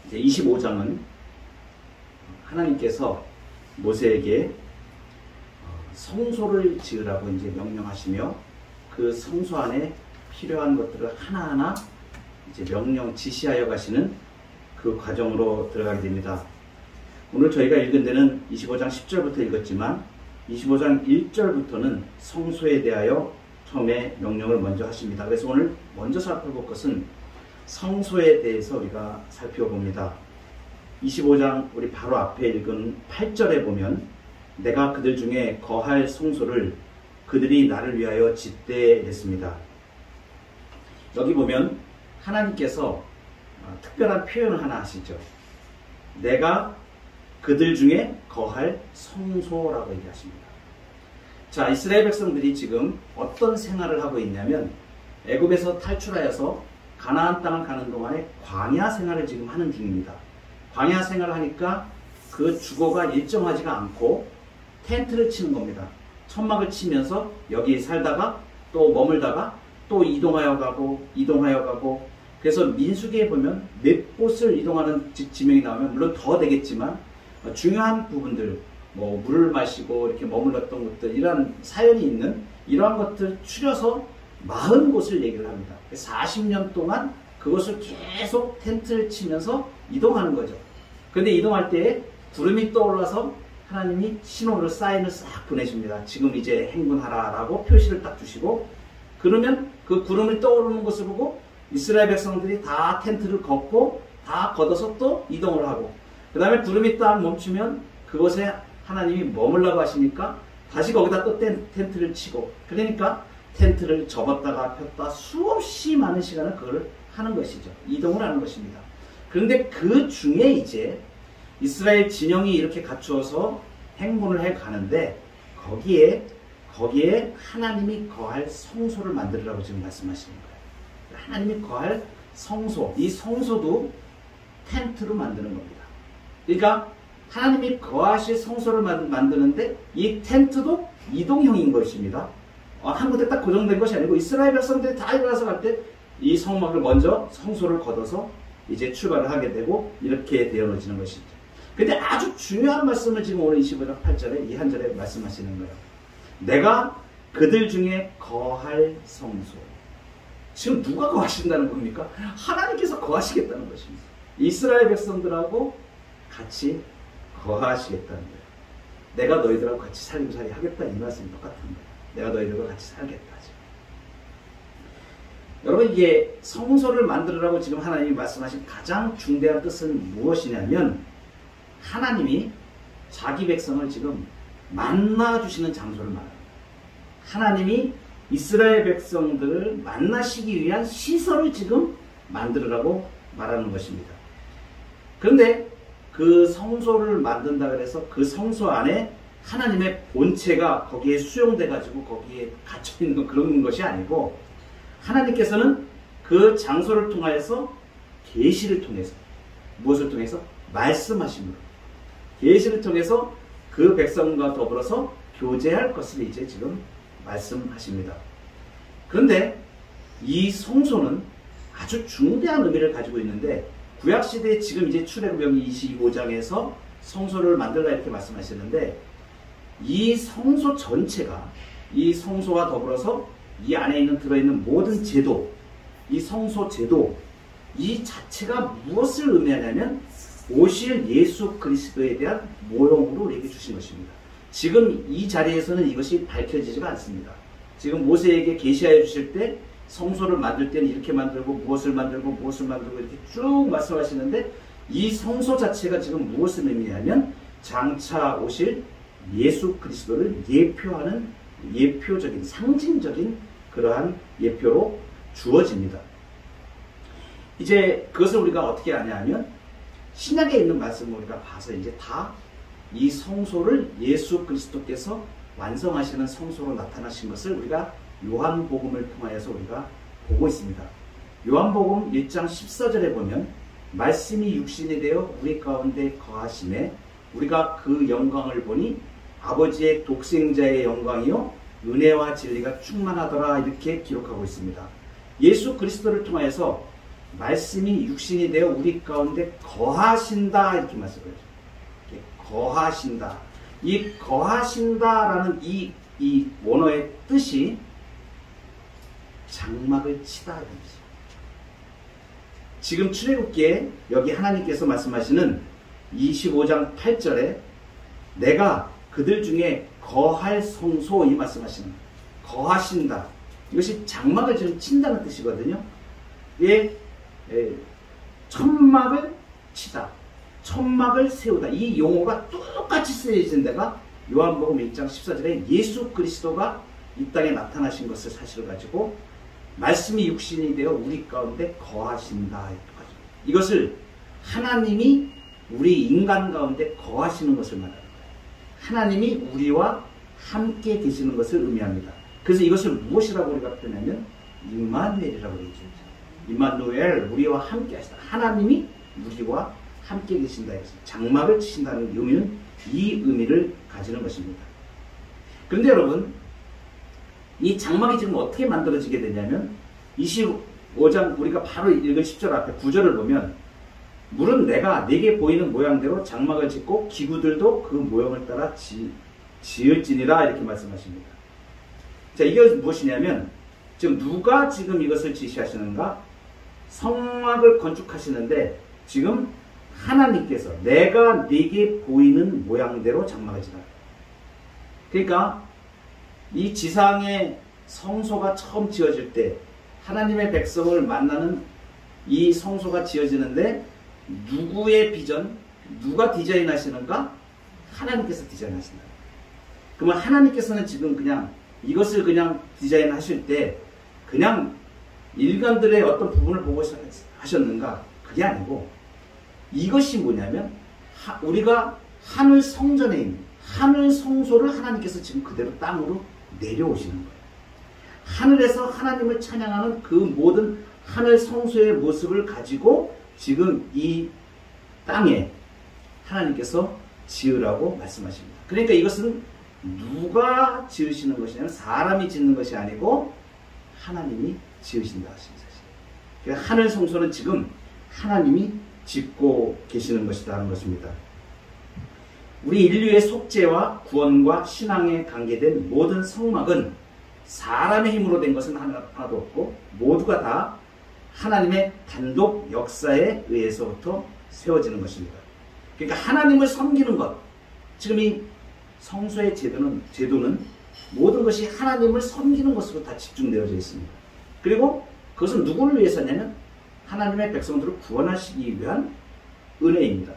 이제 25장은 하나님께서 모세에게 성소를 지으라고 이제 명령하시며 그 성소 안에 필요한 것들을 하나하나 이제 명령 지시하여 가시는 그 과정으로 들어가게 됩니다. 오늘 저희가 읽은 데는 25장 10절부터 읽었지만 25장 1절부터는 성소에 대하여 처음에 명령을 먼저 하십니다. 그래서 오늘 먼저 살펴볼 것은 성소에 대해서 우리가 살펴봅니다. 25장 우리 바로 앞에 읽은 8절에 보면 내가 그들 중에 거할 성소를 그들이 나를 위하여 짓되 했습니다. 여기 보면 하나님께서 특별한 표현을 하나 하시죠. 내가 그들 중에 거할 성소라고 얘기하십니다. 자, 이스라엘 백성들이 지금 어떤 생활을 하고 있냐면 애굽에서 탈출하여서 가나안 땅을 가는 동안에 광야 생활을 지금 하는 중입니다. 광야 생활을 하니까 그 주거가 일정하지가 않고 텐트를 치는 겁니다. 천막을 치면서 여기 살다가 또 머물다가 또 이동하여 가고 그래서 민수기에 보면 몇 곳을 이동하는 지명이 나오면 물론 더 되겠지만 중요한 부분들 뭐 물을 마시고 이렇게 머물렀던 것들 이런 사연이 있는 이러한 것들 추려서 40곳을 얘기를 합니다. 40년 동안 그것을 계속 텐트를 치면서 이동하는 거죠. 그런데 이동할 때에 구름이 떠올라서 하나님이 신호를 사인을 싹 보내줍니다. 지금 이제 행군하라 라고 표시를 딱 주시고 그러면 그 구름이 떠오르는 것을 보고 이스라엘 백성들이 다 텐트를 걷고 다 걷어서 또 이동을 하고 그 다음에 구름이 딱 멈추면 그곳에 하나님이 머물라고 하시니까 다시 거기다 또 텐트를 치고 그러니까 텐트를 접었다가 폈다 수없이 많은 시간을 그걸 하는 것이죠. 이동을 하는 것입니다. 그런데 그 중에 이제 이스라엘 진영이 이렇게 갖추어서 행군을 해 가는데 거기에 하나님이 거할 성소를 만들으라고 지금 말씀하시는 거예요. 하나님이 거할 성소, 이 성소도 텐트로 만드는 겁니다. 그러니까 하나님이 거하실 성소를 만드는데 이 텐트도 이동형인 것입니다. 한 군데 딱 고정된 것이 아니고 이스라엘 백성들이 다 일어나서 갈 때 이 성막을 먼저 성소를 걷어서 이제 출발을 하게 되고 이렇게 되어놓지는 것이죠. 근데 아주 중요한 말씀을 지금 오늘 25장 8절에 이 한 절에 말씀하시는 거예요. 내가 그들 중에 거할 성소. 지금 누가 거하신다는 겁니까? 하나님께서 거하시겠다는 것입니다. 이스라엘 백성들하고 같이 거하시겠다는 거예요. 내가 너희들하고 같이 살림살이 하겠다 이 말씀이 똑같은 거예요. 내가 너희들과 같이 살겠다. 여러분 이게 성소를 만들으라고 지금 하나님이 말씀하신 가장 중대한 뜻은 무엇이냐면 하나님이 자기 백성을 지금 만나주시는 장소를 말합니다. 하나님이 이스라엘 백성들을 만나시기 위한 시설을 지금 만들으라고 말하는 것입니다. 그런데 그 성소를 만든다 그래서 그 성소 안에 하나님의 본체가 거기에 수용돼 가지고 거기에 갇혀 있는 그런 것이 아니고 하나님께서는 그 장소를 통하여서 계시를 통해서 무엇을 통해서? 말씀하심으로 계시를 통해서 그 백성과 더불어서 교제할 것을 이제 지금 말씀하십니다. 그런데 이 성소는 아주 중대한 의미를 가지고 있는데 구약시대에 지금 이제 출애굽기 25장에서 성소를 만들라 이렇게 말씀하시는데 이 성소 전체가 이 성소와 더불어서 이 안에 들어있는 모든 제도, 이 성소 제도, 이 자체가 무엇을 의미하냐면 오실 예수 그리스도에 대한 모형으로 우리에게 주신 것입니다. 지금 이 자리에서는 이것이 밝혀지지가 않습니다. 지금 모세에게 계시하여 주실 때 성소를 만들 때는 이렇게 만들고 무엇을 만들고 이렇게 쭉 말씀하시는데 이 성소 자체가 지금 무엇을 의미하냐면 장차 오실 예수 그리스도를 예표하는 예표적인 상징적인 그러한 예표로 주어집니다. 이제 그것을 우리가 어떻게 아냐 하면 신약에 있는 말씀을 우리가 봐서 이제 다 이 성소를 예수 그리스도께서 완성하시는 성소로 나타나신 것을 우리가 요한복음을 통하여서 우리가 보고 있습니다. 요한복음 1장 14절에 보면 말씀이 육신이 되어 우리 가운데 거하심에 우리가 그 영광을 보니 아버지의 독생자의 영광이요 은혜와 진리가 충만하더라 이렇게 기록하고 있습니다. 예수 그리스도를 통하여서 말씀이 육신이 되어 우리 가운데 거하신다 이렇게 말씀을 해요. 거하신다. 이 거하신다라는 이 원어의 뜻이 장막을 치다 이런 뜻이에요. 지금 출애굽기에 여기 하나님께서 말씀하시는 25장 8절에 내가 그들 중에 거할 성소 이 말씀하시는 거예요. 거하신다. 이것이 장막을 지금 친다는 뜻이거든요. 천막을 치다. 천막을 세우다. 이 용어가 똑같이 쓰여진 데가 요한복음 1장 14절에 예수 그리스도가 이 땅에 나타나신 것을 사실을 가지고 말씀이 육신이 되어 우리 가운데 거하신다. 이것을 하나님이 우리 인간 가운데 거하시는 것을 말하는 거예요. 하나님이 우리와 함께 계시는 것을 의미합니다. 그래서 이것을 무엇이라고 우리가 표현하면 임마누엘이라고 얘기하죠. 임마누엘, 우리와 함께 하시다. 하나님이 우리와 함께 계신다. 장막을 치신다는 의미는 이 의미를 가지는 것입니다. 그런데 여러분, 이 장막이 지금 어떻게 만들어지게 되냐면 25장 우리가 바로 읽은 10절 앞에 9절을 보면 물은 내가 네게 보이는 모양대로 장막을 짓고 기구들도 그 모형을 따라 지을지니라 이렇게 말씀하십니다. 자, 이게 무엇이냐면 지금 누가 지금 이것을 지시하시는가? 성막을 건축하시는데 지금 하나님께서 내가 네게 보이는 모양대로 장막을 지라. 그러니까 이 지상의 성소가 처음 지어질 때 하나님의 백성을 만나는 이 성소가 지어지는데 누구의 비전, 누가 디자인하시는가? 하나님께서 디자인하신다. 그러면 하나님께서는 지금 그냥 이것을 그냥 디자인하실 때 그냥 인간들의 어떤 부분을 보고 하셨는가? 그게 아니고 이것이 뭐냐면 우리가 하늘 성전에 있는 하늘 성소를 하나님께서 지금 그대로 땅으로 내려오시는 거예요. 하늘에서 하나님을 찬양하는 그 모든 하늘 성소의 모습을 가지고 지금 이 땅에 하나님께서 지으라고 말씀하십니다. 그러니까 이것은 누가 지으시는 것이냐면 사람이 짓는 것이 아니고 하나님이 지으신다 하시는 사실. 그러니까 하늘 성소는 지금 하나님이 짓고 계시는 것이라는 것입니다. 우리 인류의 속죄와 구원과 신앙에 관계된 모든 성막은 사람의 힘으로 된 것은 하나도 없고 모두가 다 하나님의 단독 역사에 의해서부터 세워지는 것입니다. 그러니까 하나님을 섬기는 것, 지금 이 성소의 제도는 모든 것이 하나님을 섬기는 것으로 다 집중되어져 있습니다. 그리고 그것은 누구를 위해서냐면 하나님의 백성들을 구원하시기 위한 은혜입니다.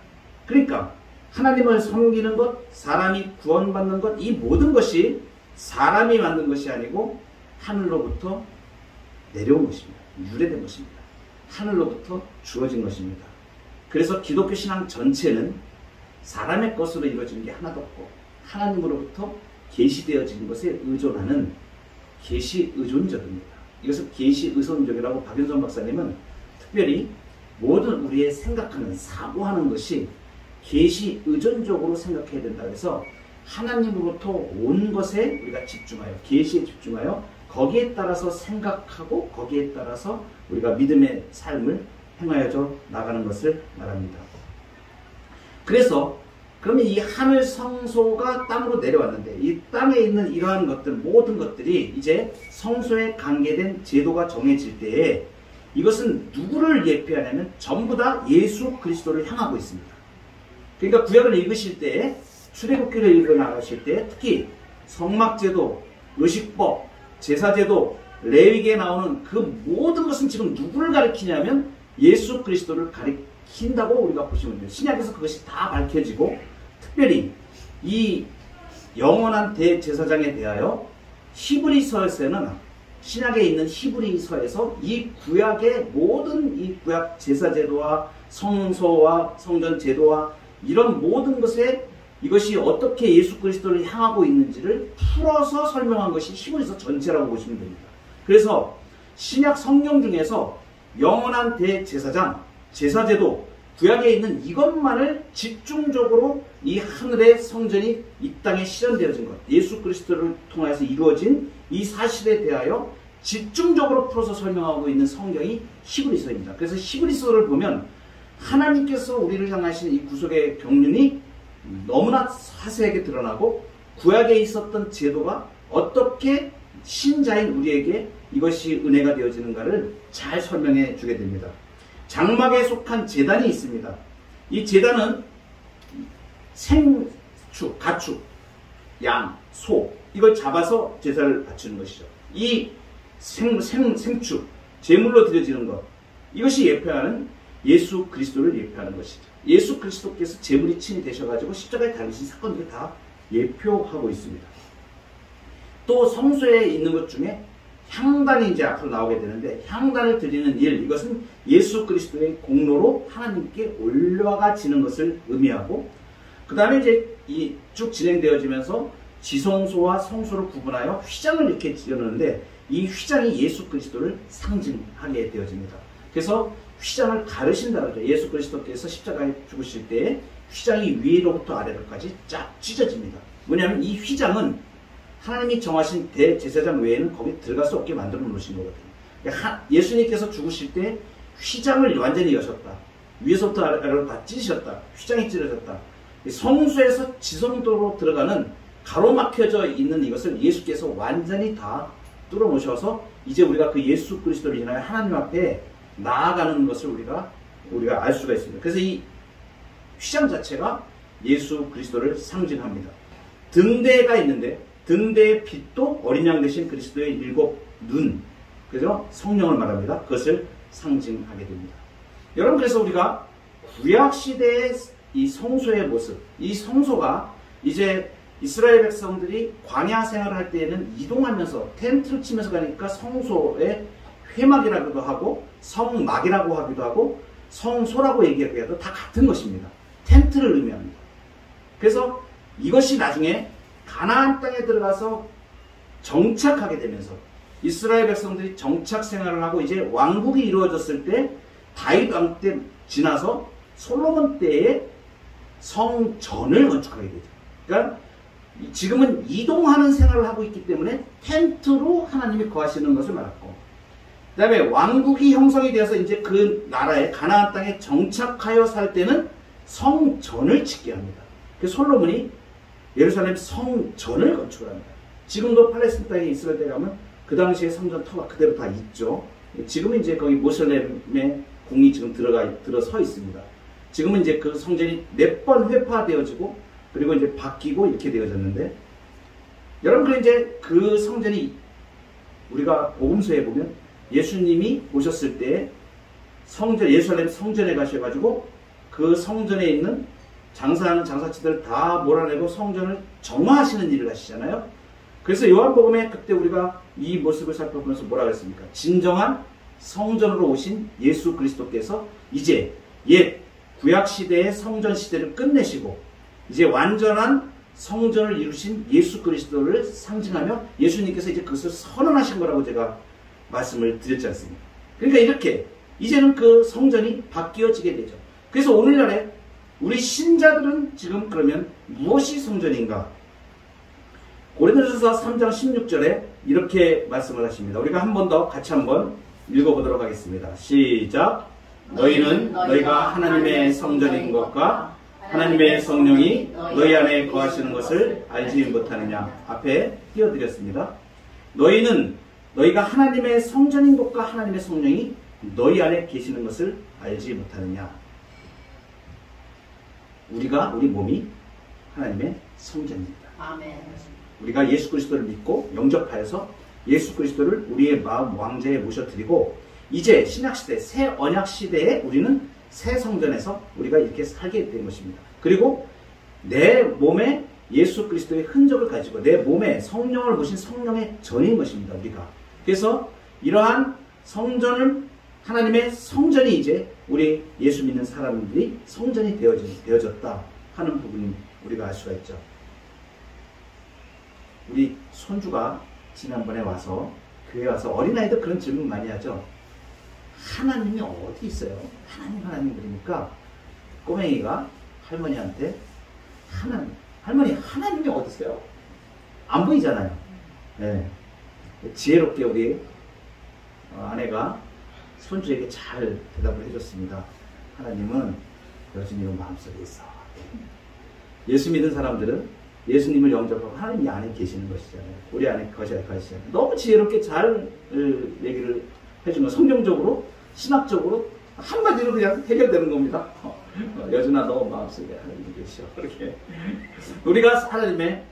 그러니까 하나님을 섬기는 것, 사람이 구원받는 것, 이 모든 것이 사람이 만든 것이 아니고 하늘로부터 내려온 것입니다. 유래된 것입니다. 하늘로부터 주어진 것입니다. 그래서 기독교 신앙 전체는 사람의 것으로 이루어진 게 하나도 없고 하나님으로부터 계시되어진 것에 의존하는 계시 의존적입니다. 이것을 계시 의존적이라고 박윤선 박사님은 특별히 모든 우리의 생각하는 사고하는 것이 계시 의존적으로 생각해야 된다 해서 하나님으로부터 온 것에 우리가 집중하여 계시에 집중하여 거기에 따라서 생각하고 거기에 따라서 우리가 믿음의 삶을 행하여져 나가는 것을 말합니다. 그래서 그러면 이 하늘 성소가 땅으로 내려왔는데 이 땅에 있는 이러한 것들 모든 것들이 이제 성소에 관계된 제도가 정해질 때에 이것은 누구를 예표하냐면 전부 다 예수 그리스도를 향하고 있습니다. 그러니까 구약을 읽으실 때 출애굽기를 읽어 나가실 때 특히 성막제도, 의식법, 제사제도, 레위기에 나오는 그 모든 것은 지금 누구를 가리키냐면 예수 그리스도를 가리킨다고 우리가 보시면 돼요. 신약에서 그것이 다 밝혀지고 특별히 이 영원한 대제사장에 대하여 히브리서에서는 신약에 있는 히브리서에서 이 구약의 모든 이 구약 제사제도와 성소와 성전 제도와 이런 모든 것에 이것이 어떻게 예수 그리스도를 향하고 있는지를 풀어서 설명한 것이 히브리서 전체라고 보시면 됩니다. 그래서 신약 성경 중에서 영원한 대제사장, 제사제도, 구약에 있는 이것만을 집중적으로 이 하늘의 성전이 이 땅에 실현되어진 것, 예수 그리스도를 통해서 이루어진 이 사실에 대하여 집중적으로 풀어서 설명하고 있는 성경이 히브리서입니다. 그래서 히브리서를 보면 하나님께서 우리를 향하신 이 구속의 경륜이 너무나 자세하게 드러나고 구약에 있었던 제도가 어떻게 신자인 우리에게 이것이 은혜가 되어지는가를 잘 설명해 주게 됩니다. 장막에 속한 제단이 있습니다. 이 제단은 생축, 가축, 양, 소 이걸 잡아서 제사를 바치는 것이죠. 이 생축, 제물로 드려지는 것 이것이 예표하는 예수 그리스도를 예표하는 것이죠. 예수 그리스도께서 제물이 친히 되셔가지고 십자가에 달리신 사건들을 다 예표하고 있습니다. 또 성소에 있는 것 중에 향단이 이제 앞으로 나오게 되는데 향단을 드리는 일 이것은 예수 그리스도의 공로로 하나님께 올라가지는 것을 의미하고 그 다음에 이제 이 쭉 진행되어지면서 지성소와 성소를 구분하여 휘장을 이렇게 지어놓는데 이 휘장이 예수 그리스도를 상징하게 되어집니다. 그래서 휘장을 가르신다 그러죠. 예수 그리스도께서 십자가에 죽으실 때 휘장이 위로부터 아래로까지 쫙 찢어집니다. 뭐냐면 이 휘장은 하나님이 정하신 대제사장 외에는 거기 들어갈 수 없게 만들어 놓으신 거거든요. 예수님께서 죽으실 때 휘장을 완전히 여셨다. 위에서부터 아래로 다 찢으셨다. 휘장이 찢어졌다. 성소에서 지성도로 들어가는 가로막혀져 있는 이것을 예수께서 완전히 다 뚫어 놓으셔서 이제 우리가 그 예수 그리스도를 인하여 하나님 앞에 나아가는 것을 우리가 알 수가 있습니다. 그래서 이 휘장 자체가 예수 그리스도를 상징합니다. 등대가 있는데 등대의 빛도 어린 양 되신 그리스도의 일곱 눈, 그죠? 성령을 말합니다. 그것을 상징하게 됩니다. 여러분 그래서 우리가 구약 시대의 이 성소의 모습, 이 성소가 이제 이스라엘 백성들이 광야 생활을 할 때에는 이동하면서 텐트를 치면서 가니까 성소의 회막이라고도 하고 성막이라고 하기도 하고 성소라고 얘기하기도 해도 다 같은 것입니다. 텐트를 의미합니다. 그래서 이것이 나중에 가나안 땅에 들어가서 정착하게 되면서 이스라엘 백성들이 정착 생활을 하고 이제 왕국이 이루어졌을 때 다윗 왕 때 지나서 솔로몬 때에 성전을 건축하게 되죠. 그러니까 지금은 이동하는 생활을 하고 있기 때문에 텐트로 하나님이 거하시는 것을 말했고 그 다음에 왕국이 형성이 되어서 이제 그 나라에 가나안 땅에 정착하여 살 때는 성전을 짓게 합니다. 그래서 솔로몬이 예루살렘 성전을 건축을 합니다. 지금도 팔레스타인 땅에 이스라엘 때 가면 그 당시에 성전 터가 그대로 다 있죠. 지금은 이제 거기 모슬렘의 궁이 지금 들어서 있습니다. 지금은 이제 그 성전이 몇 번 회파되어지고 그리고 이제 바뀌고 이렇게 되어졌는데 여러분 그 이제 그 성전이 우리가 복음서에 보면 예수님이 오셨을 때 성전 예루살렘 성전에 가셔가지고 그 성전에 있는 장사하는 장사치들을 다 몰아내고 성전을 정화하시는 일을 하시잖아요. 그래서 요한복음에 그때 우리가 이 모습을 살펴보면서 뭐라 그랬습니까? 진정한 성전으로 오신 예수 그리스도께서 이제 옛 구약시대의 성전시대를 끝내시고 이제 완전한 성전을 이루신 예수 그리스도를 상징하며 예수님께서 이제 그것을 선언하신 거라고 제가 말씀을 드렸지 않습니까? 그러니까 이렇게 이제는 그 성전이 바뀌어지게 되죠. 그래서 오늘날에 우리 신자들은 지금 그러면 무엇이 성전인가? 고린도전서 3장 16절에 이렇게 말씀을 하십니다. 우리가 한 번 더 같이 한번 읽어보도록 하겠습니다. 시작! 너희는 너희가 하나님의 성전인 것과 하나님의 성령이 너희 안에 거하시는 것을 알지 못하느냐. 앞에 띄워드렸습니다. 너희는 너희가 하나님의 성전인 것과 하나님의 성령이 너희 안에 계시는 것을 알지 못하느냐. 우리 몸이 하나님의 성전입니다. 아멘. 우리가 예수 그리스도를 믿고 영접하여서 예수 그리스도를 우리의 마음 왕좌에 모셔드리고 이제 신약시대 새 언약시대에 우리는 새 성전에서 우리가 이렇게 살게 된 것입니다. 그리고 내 몸에 예수 그리스도의 흔적을 가지고 내 몸에 성령을 모신 성령의 전인 것입니다. 우리가. 그래서 이러한 성전을 하나님의 성전이 이제 우리 예수 믿는 사람들이 성전이 되어졌다 하는 부분을 우리가 알 수가 있죠. 우리 손주가 지난번에 와서 교회 와서 어린아이들 그런 질문 많이 하죠. 하나님이 어디 있어요? 하나님 그러니까 꼬맹이가 할머니한테 할머니 하나님이 어디 있어요? 안 보이잖아요. 네. 지혜롭게 우리 아내가 손주에게 잘 대답을 해줬습니다. 하나님은 여주님은 마음속에 있어. 예수 믿는 사람들은 예수님을 영접하고 하나님이 안에 계시는 것이잖아요. 우리 안에 거시잖아요. 너무 지혜롭게 잘 얘기를 해준 거. 성경적으로, 신학적으로 한마디로 그냥 해결되는 겁니다. 여준아, 너 마음속에 하나님이 계셔. 그렇게. 우리가 하나님의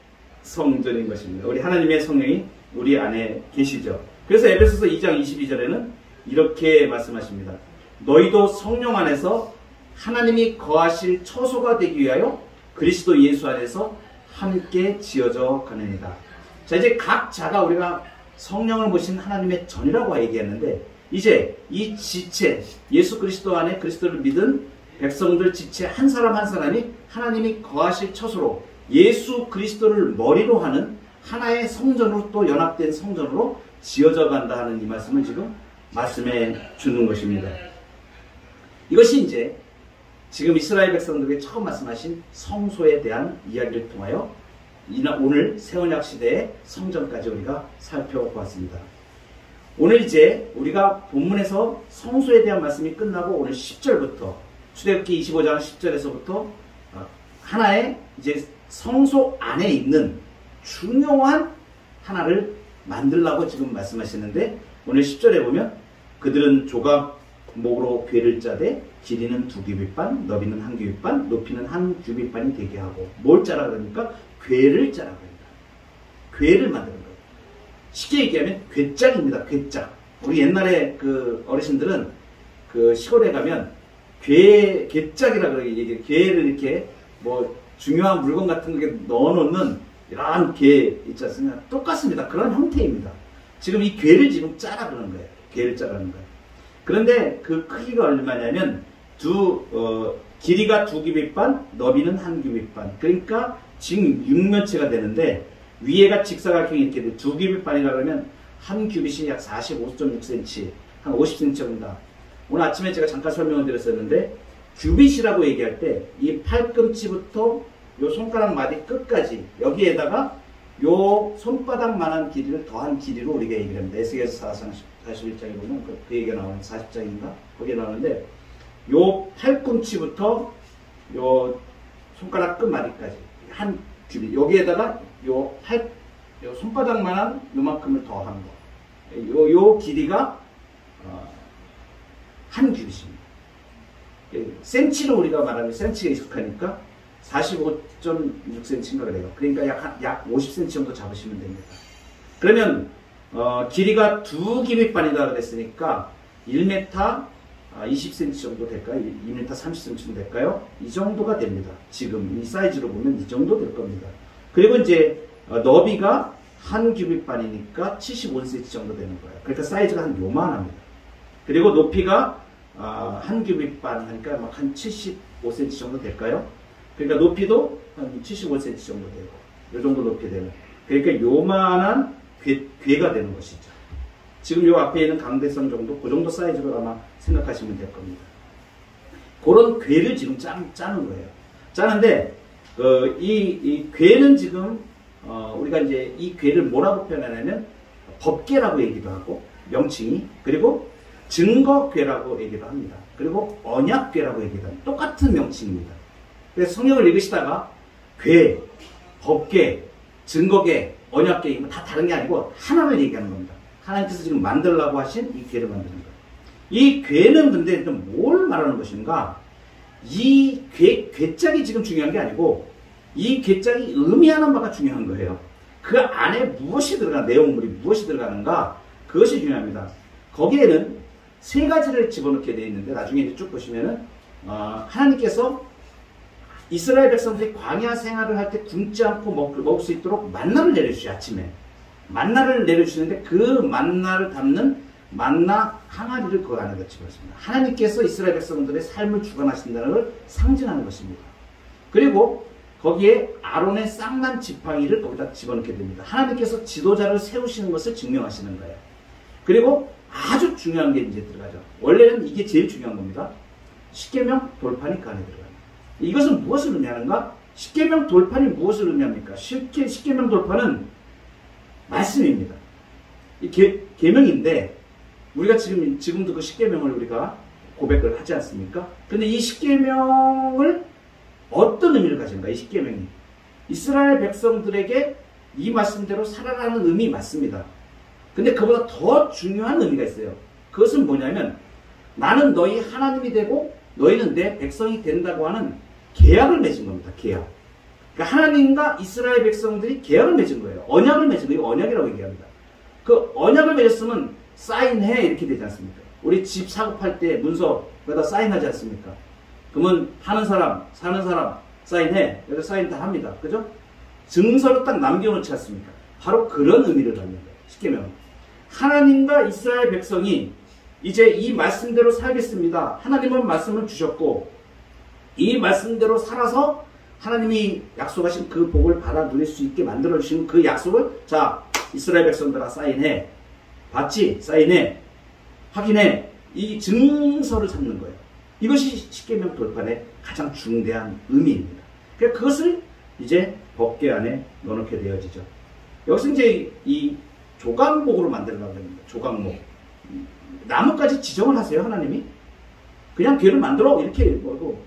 성전인 것입니다. 우리 하나님의 성령이 우리 안에 계시죠. 그래서 에베소서 2장 22절에는 이렇게 말씀하십니다. 너희도 성령 안에서 하나님이 거하실 처소가 되기 위하여 그리스도 예수 안에서 함께 지어져 가느니라. 자, 이제 각 자가 우리가 성령을 모신 하나님의 전이라고 얘기했는데, 이제 이 지체, 예수 그리스도 안에 그리스도를 믿은 백성들 지체 한 사람 한 사람이 하나님이 거하실 처소로, 예수 그리스도를 머리로 하는 하나의 성전으로, 또 연합된 성전으로 지어져 간다 하는 이 말씀을 지금 말씀해 주는 것입니다. 이것이 이제 지금 이스라엘 백성들에게 처음 말씀하신 성소에 대한 이야기를 통하여 오늘 새언약 시대의 성전까지 우리가 살펴보았습니다. 오늘 이제 우리가 본문에서 성소에 대한 말씀이 끝나고 오늘 10절부터 출애굽기 25장 10절에서부터 하나의 이제 성소 안에 있는 중요한 하나를 만들라고 지금 말씀하시는데, 오늘 10절에 보면 그들은 조각목으로 궤를 짜되 길이는 2규빗반, 너비는 1규빗반, 높이는 1규빗반이 되게 하고, 뭘 짜라 그러니까 궤를 짜라 그럽니다. 궤를 만드는 거예요. 쉽게 얘기하면 궤짝입니다. 궤짝. 우리 옛날에 그 어르신들은 그 시골에 가면 궤짝이라 그러게 얘기해요. 궤를 이렇게 뭐 중요한 물건 같은 거 넣어놓는 이런 궤 있지 않습니까? 똑같습니다. 그런 형태입니다. 지금 이 궤를 지금 짜라 그러는 거예요. 궤를 짜라는 거예요. 그런데 그 크기가 얼마냐면 길이가 2규빗반, 너비는 1규빗반. 그러니까 지금 6면체가 되는데, 위에가 직사각형이 이렇게 돼. 2규빗반이라 그러면 1규빗이 약 45.6cm, 한 50cm 정도. 오늘 아침에 제가 잠깐 설명을 드렸었는데, 규빗이라고 얘기할 때 이 팔꿈치부터 요 손가락 마디 끝까지, 여기에다가 요 손바닥만한 길이를 더한 길이로 우리가 얘기를 합니다. 에스겔서 41장에 보면 그 얘기가 나오는 40장인가? 거기에 나오는데, 요 팔꿈치부터 요 손가락 끝마디까지 한 규빗, 여기에다가 요 손바닥만한 요만큼을 더한 거, 요 길이가 한 규빗입니다. 센치로 우리가 말하면 센치가 익숙하니까 45.6cm인가 그래요. 그러니까 약 50cm 정도 잡으시면 됩니다. 그러면 길이가 2규빗반이다 그랬으니까 1m 20cm 정도 될까요? 2m 30cm 정도 될까요? 이 정도가 됩니다. 지금 이 사이즈로 보면 이 정도 될 겁니다. 그리고 이제 너비가 1규빗반이니까 75cm 정도 되는 거예요. 그러니까 사이즈가 한 요만합니다. 그리고 높이가 1규빗반 하니까 막 한 75cm 정도 될까요? 그러니까 높이도 한 75cm 정도 되고, 이 정도 높이 되는. 그러니까 요만한 궤가 되는 것이죠. 지금 요 앞에 있는 강대선 정도, 그 정도 사이즈로 아마 생각하시면 될 겁니다. 그런 궤를 지금 짜는 거예요. 짜는데, 이 궤는 지금, 우리가 이제 이 궤를 뭐라고 표현하냐면, 법궤라고 얘기도 하고, 명칭이, 그리고 증거궤라고 얘기도 합니다. 그리고 언약궤라고 얘기도 합니다. 똑같은 명칭입니다. 그래서 성경을 읽으시다가 궤, 법궤, 증거궤, 언약궤 이거 다 다른 게 아니고 하나를 얘기하는 겁니다. 하나님께서 지금 만들라고 하신 이 궤를 만드는 거예요. 이 궤는 근데 뭘 말하는 것인가? 이 궤짝이 지금 중요한 게 아니고 이 궤짝이 의미하는 바가 중요한 거예요. 그 안에 무엇이 들어가는, 내용물이 무엇이 들어가는가? 그것이 중요합니다. 거기에는 세 가지를 집어넣게 되어 있는데, 나중에 이제 쭉 보시면은 하나님께서 이스라엘 백성들이 광야 생활을 할 때 굶지 않고 먹을 수 있도록 만나를 내려주시죠. 아침에 만나를 내려주시는데, 그 만나를 담는 만나 항아리를 그 안에다 집어넣습니다. 하나님께서 이스라엘 백성들의 삶을 주관하신다는 걸 상징하는 것입니다. 그리고 거기에 아론의 쌍난 지팡이를 거기다 집어넣게 됩니다. 하나님께서 지도자를 세우시는 것을 증명하시는 거예요. 그리고 아주 중요한 게 이제 들어가죠. 원래는 이게 제일 중요한 겁니다. 십계명 돌판이 그 안에 들어갑니다. 이것은 무엇을 의미하는가? 십계명 돌판이 무엇을 의미합니까? 십계명 돌판은 말씀입니다. 이 계명인데, 우리가 지금도 그 십계명을 우리가 고백을 하지 않습니까? 근데 이 십계명을 어떤 의미를 가진가? 이 십계명이 이스라엘 백성들에게 이 말씀대로 살아가는 의미 맞습니다. 근데 그보다 더 중요한 의미가 있어요. 그것은 뭐냐면 나는 너희 하나님이 되고 너희는 내 백성이 된다고 하는 계약을 맺은 겁니다. 계약. 그러니까 하나님과 이스라엘 백성들이 계약을 맺은 거예요. 언약을 맺은 거예요. 언약이라고 얘기합니다. 그 언약을 맺었으면 사인해 이렇게 되지 않습니까? 우리 집 사고 팔 때 문서 거기다 사인하지 않습니까? 그러면 하는 사람, 사는 사람 사인해. 여기다 사인 다 합니다. 그죠? 증서를 딱 남겨놓지 않습니까? 바로 그런 의미를 갖는 거예요. 십계명은. 하나님과 이스라엘 백성이 이제 이 말씀대로 살겠습니다. 하나님은 말씀을 주셨고 이 말씀대로 살아서 하나님이 약속하신 그 복을 받아 누릴 수 있게 만들어 주신 그 약속을 자 이스라엘 백성들아 사인해. 봤지? 사인해. 확인해. 이 증서를 삼는 거예요. 이것이 십계명 돌판의 가장 중대한 의미입니다. 그러니까 그것을 이제 법궤 안에 넣어놓게 되어지죠. 여기서 이제 이 조각목으로 만들어가는 겁니다. 조각목. 나무까지 지정을 하세요, 하나님이. 그냥 궤를 만들어 이렇게 뭐고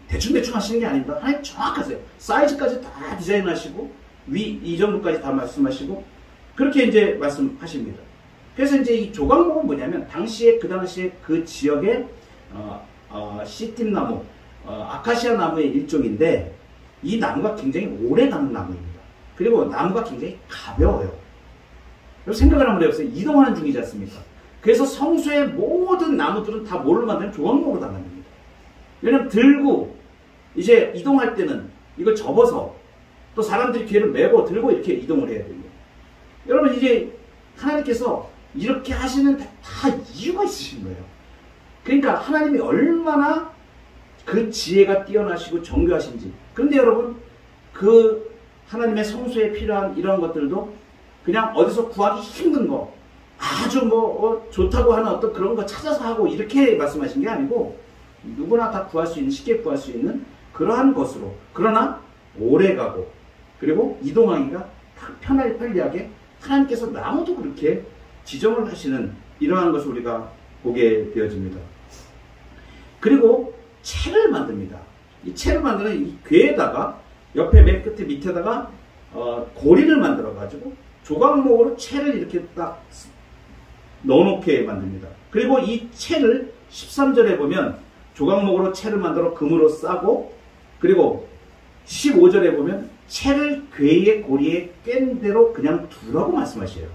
대충대충 하시는 게 아닙니다. 하나님 정확하세요. 사이즈까지 다 디자인하시고 위 이 정도까지 다 말씀하시고 그렇게 이제 말씀하십니다. 그래서 이제 이 조각목은 뭐냐면 그 당시에 그 지역의 시팀나무, 아카시아 나무의 일종인데 이 나무가 굉장히 오래 가는 나무입니다. 그리고 나무가 굉장히 가벼워요. 생각을 한번 해보세요. 이동하는 중이지 않습니까? 그래서 성소의 모든 나무들은 다 뭘로 만드는 조각목으로 다 만듭니다. 왜냐면 들고 이제 이동할 때는 이걸 접어서 또 사람들이 궤를 메고 들고 이렇게 이동을 해야 됩니다. 여러분 이제 하나님께서 이렇게 하시는 다 이유가 있으신 거예요. 그러니까 하나님이 얼마나 그 지혜가 뛰어나시고 정교하신지. 그런데 여러분 그 하나님의 성소에 필요한 이런 것들도 그냥 어디서 구하기 힘든 거 아주 좋다고 하는 어떤 그런 거 찾아서 하고 이렇게 말씀하신 게 아니고 누구나 다 구할 수 있는 쉽게 구할 수 있는 그러한 것으로 그러나 오래가고 그리고 이동하기가 편리하게 하나님께서 나무도 그렇게 지정을 하시는 이러한 것을 우리가 보게 되어집니다. 그리고 채를 만듭니다. 이 채를 만드는 이 궤에다가 옆에 맨 끝에 밑에다가 고리를 만들어 가지고 조각목으로 채를 이렇게 딱 넣어놓게 만듭니다. 그리고 이 채를 13절에 보면 조각목으로 채를 만들어 금으로 싸고 그리고 15절에 보면 채를 궤의 고리에 깬 대로 그냥 두라고 말씀하셔요.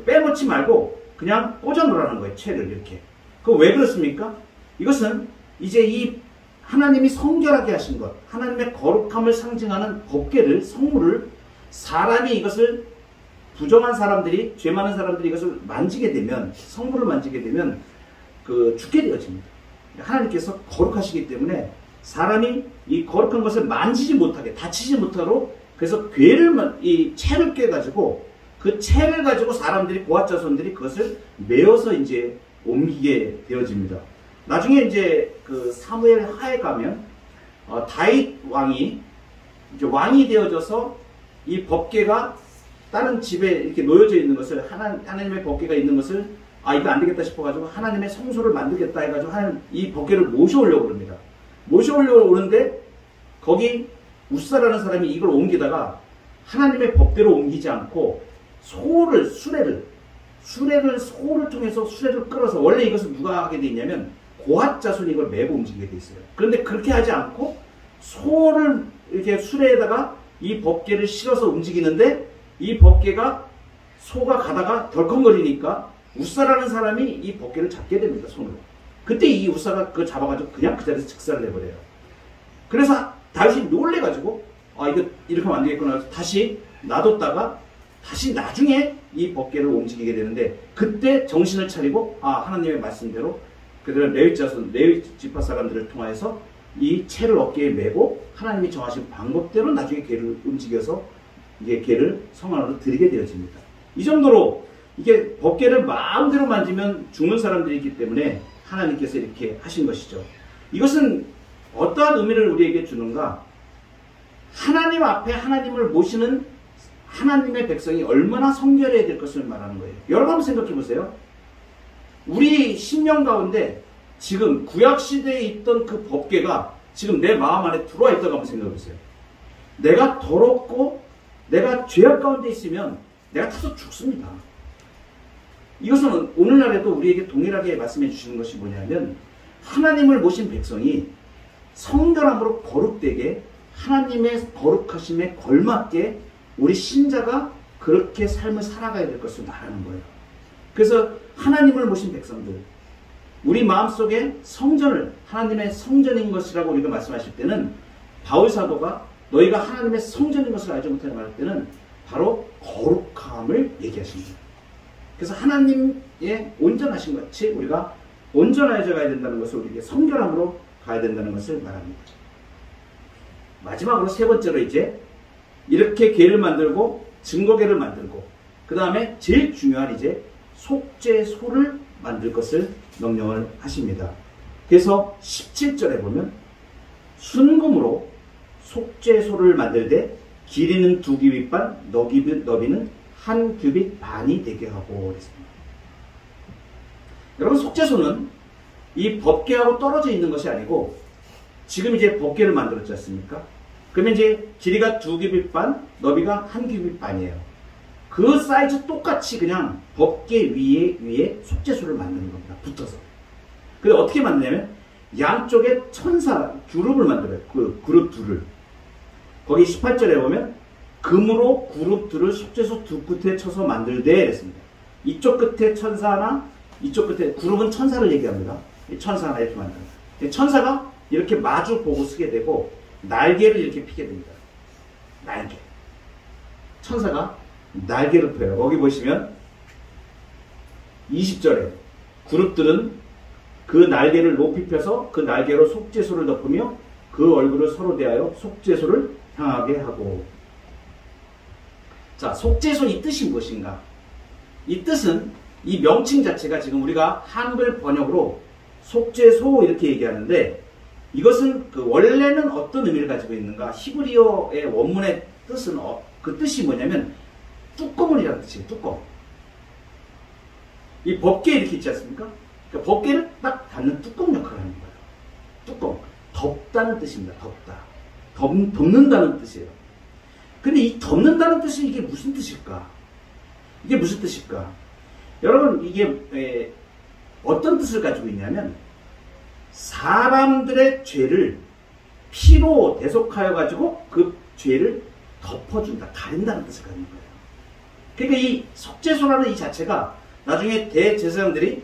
빼놓지 말고 그냥 꽂아 놓으라는 거예요. 채를 이렇게. 그 왜 그렇습니까? 이것은 이제 이 하나님이 성결하게 하신 것, 하나님의 거룩함을 상징하는 법궤를, 성물을 사람이 이것을 부정한 사람들이, 죄 많은 사람들이 이것을 만지게 되면, 성물을 만지게 되면 죽게 되어집니다. 하나님께서 거룩하시기 때문에 사람이 이 거룩한 것을 만지지 못하게, 다치지 못하도록 그래서 이 채를 꿰가지고 그 채를 가지고 사람들이, 고핫자손들이 그것을 메어서 이제 옮기게 되어집니다. 나중에 이제 그 사무엘 하에 가면 다윗 왕이 이제 왕이 되어져서 이 법궤가 다른 집에 이렇게 놓여져 있는 것을 하나님의 법궤가 있는 것을 이거 안 되겠다 싶어가지고 하나님의 성소를 만들겠다 해가지고 이 법궤를 모셔오려고 그럽니다. 모셔오려고 오는데 거기 우사라는 사람이 이걸 옮기다가 하나님의 법대로 옮기지 않고 수레를 통해서 수레를 끌어서 원래 이것을 누가 하게 돼 있냐면 고핫 자손이 이걸 메고 움직이게 돼 있어요. 그런데 그렇게 하지 않고 소를 이렇게 수레에다가 이 법궤를 실어서 움직이는데 이 법궤가 소가 가다가 덜컹거리니까 우사라는 사람이 이 법궤를 잡게 됩니다. 손으로. 그때 이 우사가 그걸 잡아가지고 그냥 그 자리에서 즉사를 해버려요. 그래서 다윗이 놀래가지고 이거 이렇게 하면 안 되겠구나. 다시 놔뒀다가 다시 나중에 이 법궤를 움직이게 되는데 그때 정신을 차리고 하나님의 말씀대로 그들은 레위 지파 사람들을 통하여서 이 채를 어깨에 메고 하나님이 정하신 방법대로 나중에 궤를 움직여서 이게 궤를 성 안으로 들이게 되어집니다. 이 정도로 이게 법궤를 마음대로 만지면 죽는 사람들이 있기 때문에 하나님께서 이렇게 하신 것이죠. 이것은 어떠한 의미를 우리에게 주는가? 하나님 앞에 하나님을 모시는 하나님의 백성이 얼마나 성결해야 될 것을 말하는 거예요. 여러분 한번 생각해 보세요. 우리 심령 가운데 지금 구약시대에 있던 그 법궤가 지금 내 마음 안에 들어와 있다고 한번 생각해 보세요. 내가 더럽고 내가 죄악 가운데 있으면 내가 타서 죽습니다. 이것은 오늘날에도 우리에게 동일하게 말씀해 주시는 것이 뭐냐면 하나님을 모신 백성이 성결함으로 거룩되게 하나님의 거룩하심에 걸맞게 우리 신자가 그렇게 삶을 살아가야 될 것을 말하는 거예요. 그래서 하나님을 모신 백성들, 우리 마음속에 성전을 하나님의 성전인 것이라고 우리가 말씀하실 때는 바울 사도가 너희가 하나님의 성전인 것을 알지 못하는 말할 때는 바로 거룩함을 얘기하십니다. 그래서 하나님의 온전하신 것 같이 우리가 온전하여져 가야 된다는 것을 우리에게 성결함으로 가야 된다는 것을 말합니다. 마지막으로 세 번째로 이제 이렇게 궤를 만들고 증거궤를 만들고 그 다음에 제일 중요한 이제 속죄소를 만들 것을 명령을 하십니다. 그래서 17절에 보면 순금으로 속죄소를 만들 때 길이는 2규빗 반, 너비는 1규빗 반이 되게 하고 그랬습니다. 여러분 속죄소는 이 법궤하고 떨어져 있는 것이 아니고 지금 이제 법궤를 만들었지 않습니까? 그러면 이제 길이가 2규빗 반, 너비가 1규빗 반이에요. 그 사이즈 똑같이 그냥 법궤 위에 속죄소를 만드는 겁니다. 붙어서. 그래서 어떻게 만드냐면 양쪽에 천사, 그룹을 만들어요. 그 그룹 둘을. 거기 18절에 보면 금으로 그룹 둘을 속죄소 두 끝에 쳐서 만들되 그랬습니다. 이쪽 끝에 천사 하나, 이쪽 끝에 그룹은 천사를 얘기합니다. 천사 하나 이렇게 만듭니다. 천사가 이렇게 마주 보고 쓰게 되고 날개를 이렇게 피게 됩니다. 날개. 천사가 날개를 펴요. 거기 보시면 20절에 그룹들은 그 날개를 높이 펴서 그 날개로 속죄소를 덮으며 그 얼굴을 서로 대하여 속죄소를 향하게 하고. 자, 속죄소 이 뜻이 무엇인가? 이 뜻은 이 명칭 자체가 지금 우리가 한글 번역으로 속죄소 이렇게 얘기하는데 이것은 그 원래는 어떤 의미를 가지고 있는가? 히브리어의 원문의 뜻은 그 뜻이 뭐냐면 뚜껑이라는 뜻이에요. 뚜껑. 이 법궤 이렇게 있지 않습니까? 그러니까 법궤를 딱 닫는 뚜껑 역할을 하는 거예요. 뚜껑. 덮다는 뜻입니다. 덮다. 덮는다는 뜻이에요. 근데 이 덮는다는 뜻이 이게 무슨 뜻일까? 이게 무슨 뜻일까? 여러분 이게 어떤 뜻을 가지고 있냐면 사람들의 죄를 피로 대속하여 가지고 그 죄를 덮어준다. 가린다는 뜻을 가지는 거예요. 그러니까 이 속죄소라는 이 자체가 나중에 대제사장들이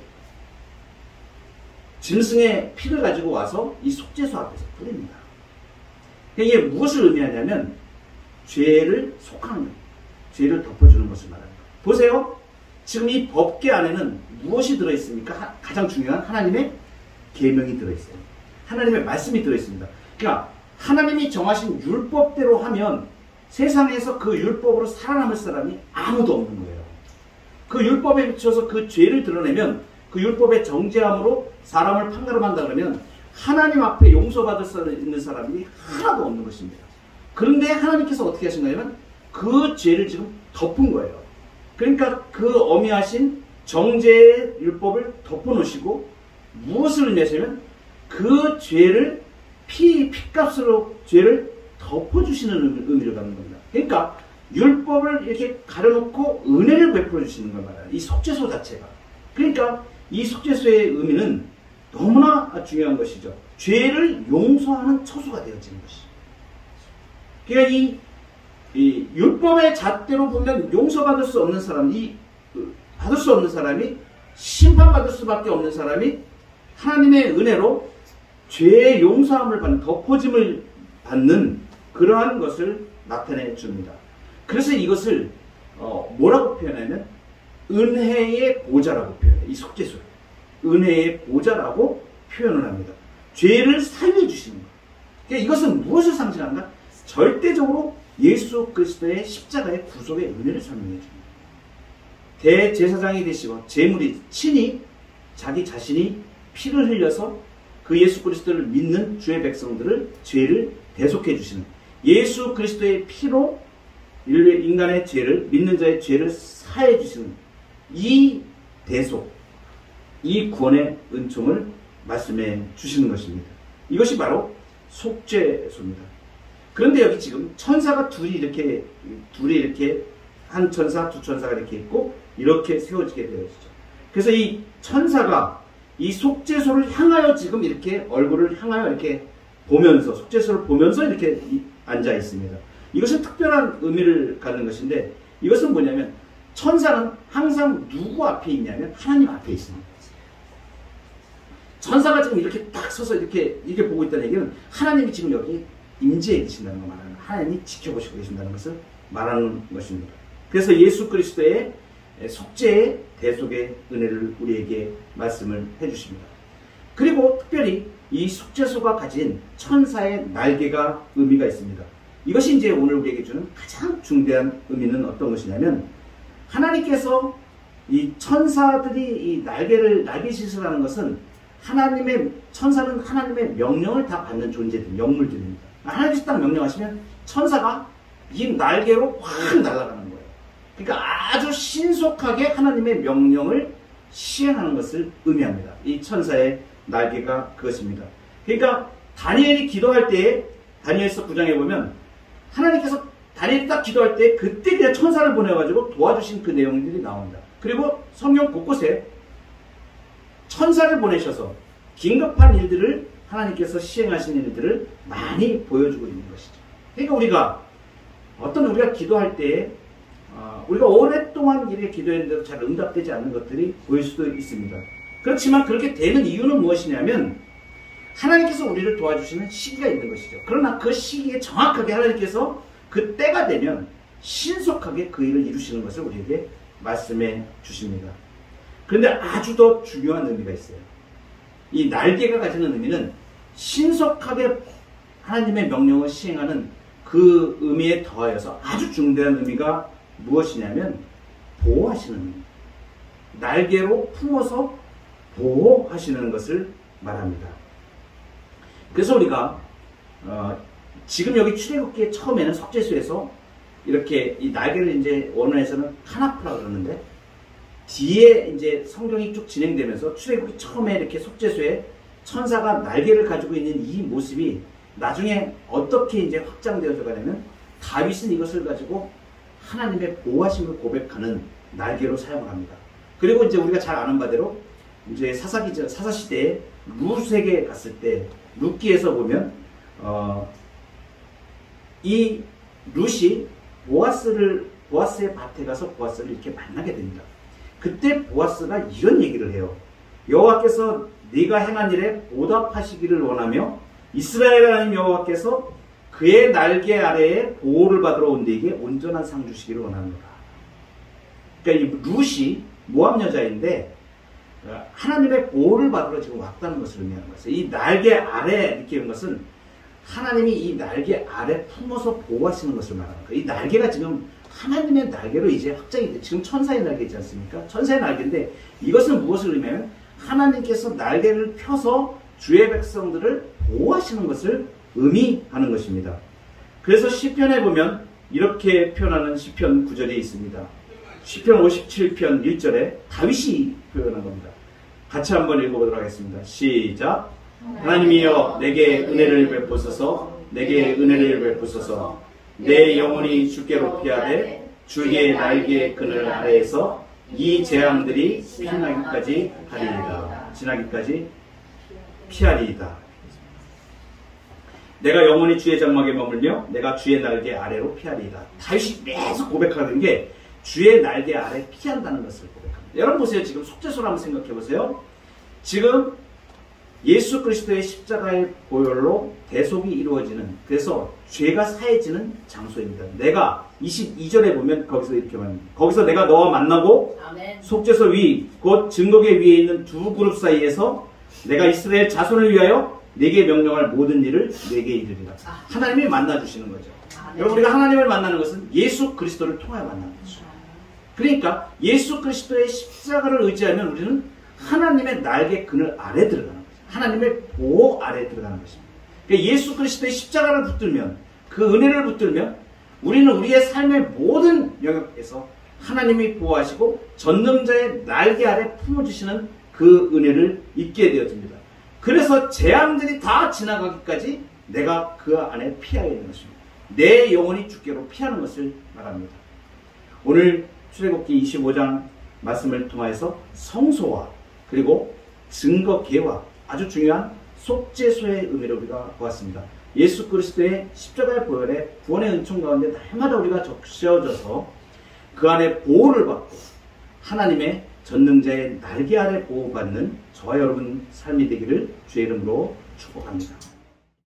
짐승의 피를 가지고 와서 이 속죄소 앞에서 뿌립니다. 이게 무엇을 의미하냐면 죄를 속하는 거예요. 죄를 덮어주는 것을 말하는 거예요. 보세요. 지금 이 법궤 안에는 무엇이 들어있습니까? 가장 중요한 하나님의 계명이 들어있어요. 하나님의 말씀이 들어있습니다. 그러니까 하나님이 정하신 율법대로 하면 세상에서 그 율법으로 살아남을 사람이 아무도 없는 거예요. 그 율법에 비춰서 그 죄를 드러내면 그 율법의 정죄함으로 사람을 판가름한다 그러면 하나님 앞에 용서받을 수 있는 사람이 하나도 없는 것입니다. 그런데 하나님께서 어떻게 하신 거냐면 그 죄를 지금 덮은 거예요. 그러니까 그 어미하신 정죄의 율법을 덮어놓으시고 무엇을 의미하시냐면 그 죄를 피값으로 죄를 덮어주시는 의미를 갖는 겁니다. 그러니까 율법을 이렇게 가려놓고 은혜를 베풀어 주시는 걸 말해요. 이 속죄소 자체가. 그러니까 이 속죄소의 의미는 너무나 중요한 것이죠. 죄를 용서하는 처소가 되어지는 것이죠. 그러니까 이 율법의 잣대로 보면 용서받을 수 없는 사람, 받을 수 없는 사람이 심판받을 수밖에 없는 사람이 하나님의 은혜로 죄의 용서함을 받는, 덮어짐을 받는 그러한 것을 나타내 줍니다. 그래서 이것을 뭐라고 표현하면 은혜의 보좌라고 표현해요. 이 속죄소를 은혜의 보좌라고 표현을 합니다. 죄를 살려주시는 것. 그러니까 이것은 무엇을 상징하는가? 절대적으로 예수 그리스도의 십자가의 구속의 은혜를 설명해 줍니다. 대제사장이 되시고 제물이 친히 자기 자신이 피를 흘려서 그 예수 그리스도를 믿는 주의 백성들을 죄를 대속해 주시는, 예수 그리스도의 피로 인간의 죄를, 믿는 자의 죄를 사해 주시는 이 대속, 이 구원의 은총을 말씀해 주시는 것입니다. 이것이 바로 속죄소입니다. 그런데 여기 지금 천사가 둘이 이렇게 한 천사, 두 천사가 이렇게 있고 이렇게 세워지게 되어 있죠. 그래서 이 천사가 이 속죄소를 향하여 지금 이렇게 얼굴을 향하여 이렇게 보면서 속죄소를 보면서 이렇게 앉아 있습니다. 이것은 특별한 의미를 갖는 것인데 이것은 뭐냐면 천사는 항상 누구 앞에 있냐면 하나님 앞에 있습니다. 천사가 지금 이렇게 딱 서서 이렇게 보고 있다는 얘기는 하나님이 지금 여기 임재해 계신다는 거 말하는, 하나님이 지켜보시고 계신다는 것을 말하는 것입니다. 그래서 예수 그리스도의 속죄의 대속의 은혜를 우리에게 말씀을 해주십니다. 그리고 특별히 이 속죄소가 가진 천사의 날개가 의미가 있습니다. 이것이 이제 오늘 우리에게 주는 가장 중대한 의미는 어떤 것이냐면 하나님께서 이 천사들이 이 날개짓을 하는 것은 천사는 하나님의 명령을 다 받는 존재들, 영물들입니다. 하나님께서 딱 명령하시면 천사가 이 날개로 확 날아가는 거예요. 그러니까 아주 신속하게 하나님의 명령을 시행하는 것을 의미합니다. 이 천사의 날개가 그것입니다. 그러니까 다니엘이 기도할 때에 다니엘서 9장에 보면 하나님께서 다니엘이 딱 기도할 때 그때 그냥 천사를 보내가지고 도와주신 그 내용들이 나옵니다. 그리고 성경 곳곳에 천사를 보내셔서 긴급한 일들을 하나님께서 시행하시는 일들을 많이 보여주고 있는 것이죠. 그러니까 우리가 기도할 때 우리가 오랫동안 이렇게 기도했는데도 잘 응답되지 않는 것들이 보일 수도 있습니다. 그렇지만 그렇게 되는 이유는 무엇이냐면 하나님께서 우리를 도와주시는 시기가 있는 것이죠. 그러나 그 시기에 정확하게 하나님께서 그 때가 되면 신속하게 그 일을 이루시는 것을 우리에게 말씀해 주십니다. 그런데 아주 더 중요한 의미가 있어요. 이 날개가 가지는 의미는 신속하게 하나님의 명령을 시행하는 그 의미에 더하여서 아주 중대한 의미가 무엇이냐면 보호하시는 의미입니다. 날개로 품어서 보호하시는 것을 말합니다. 그래서 우리가 지금 여기 출애굽기의 처음에는 속죄소에서 이렇게 이 날개를 이제 원어에서는 카나프라 그러는데 뒤에 이제 성경이 쭉 진행되면서 출애굽기 처음에 이렇게 속죄소에 천사가 날개를 가지고 있는 이 모습이 나중에 어떻게 이제 확장되어져 가냐면 다윗은 이것을 가지고 하나님의 보호하심을 고백하는 날개로 사용을 합니다. 그리고 이제 우리가 잘 아는 바대로 이제 사사시대에 룻에게 갔을 때 룻기에서 보면 이 룻이 보아스의 밭에 가서 보아스를 이렇게 만나게 됩니다. 그때 보아스가 이런 얘기를 해요. 여호와께서 네가 행한 일에 보답하시기를 원하며 이스라엘 하나님 여호와께서 그의 날개 아래에 보호를 받으러 온 네게 온전한 상 주시기를 원합니다. 그러니까 이 룻이 모압 여자인데 하나님의 보호를 받으러 지금 왔다는 것을 의미하는 것이에요. 이 날개 아래 이렇게 한 것은 하나님이 이 날개 아래 품어서 보호하시는 것을 말하는 거예요. 이 날개가 지금 하나님의 날개로 이제 확장이 돼. 지금 천사의 날개지 않습니까? 천사의 날개인데 이것은 무엇을 의미하면 하나님께서 날개를 펴서 주의 백성들을 보호하시는 것을 의미하는 것입니다. 그래서 시편에 보면 이렇게 표현하는 시편 9절이 있습니다. 시편 57편 1절에 다윗이 표현한 겁니다. 같이 한번 읽어보도록 하겠습니다. 시작. 하나님이여 내게 은혜를 베푸소서. 내게 은혜를 베푸소서. 내 영혼이 주께로 피하되 주의 날개 그늘 아래에서 이 재앙들이 지나기까지 피하리이다. 내가 영원히 주의 장막에 머물며 내가 주의 날개 아래로 피하리이다. 다윗이 계속 고백하는 게 주의 날개 아래 피한다는 것을 고백합니다. 여러분 보세요. 지금 속죄소를 한번 생각해 보세요. 지금 예수 그리스도의 십자가의 보혈로 대속이 이루어지는, 그래서 죄가 사해지는 장소입니다. 내가 22절에 보면 거기서 이렇게 말합니다. 거기서 내가 너와 만나고 아멘. 속죄소 위 곧 증거궤 위에 있는 두 그룹 사이에서 내가 이스라엘 자손을 위하여 내게 명령할 모든 일을 내게 이르리라. 하나님이 만나주시는 거죠. 여러분 우리가 하나님을 만나는 것은 예수 그리스도를 통하여 만나는 거죠. 그러니까 예수 그리스도의 십자가를 의지하면 우리는 하나님의 날개 그늘 아래 들어가는 거죠. 하나님의 보호 아래 들어가는 것입니다. 그러니까 예수 그리스도의 십자가를 붙들면, 그 은혜를 붙들면 우리는 우리의 삶의 모든 영역에서 하나님이 보호하시고 전능자의 날개 아래 품어주시는 그 은혜를 잊게 되어집니다. 그래서 재앙들이 다 지나가기까지 내가 그 안에 피하여 있는 것입니다. 내 영혼이 주께로 피하는 것을 말합니다. 오늘 출애굽기 25장 말씀을 통하여서 성소와 그리고 증거계와 아주 중요한 속죄소의 의미를 우리가 보았습니다. 예수 그리스도의 십자가의 보혈에 구원의 은총 가운데 날마다 우리가 적셔져서 그 안에 보호를 받고 하나님의 전능자의 날개 아래 보호받는 저와 여러분 삶이 되기를 주의 이름으로 축복합니다.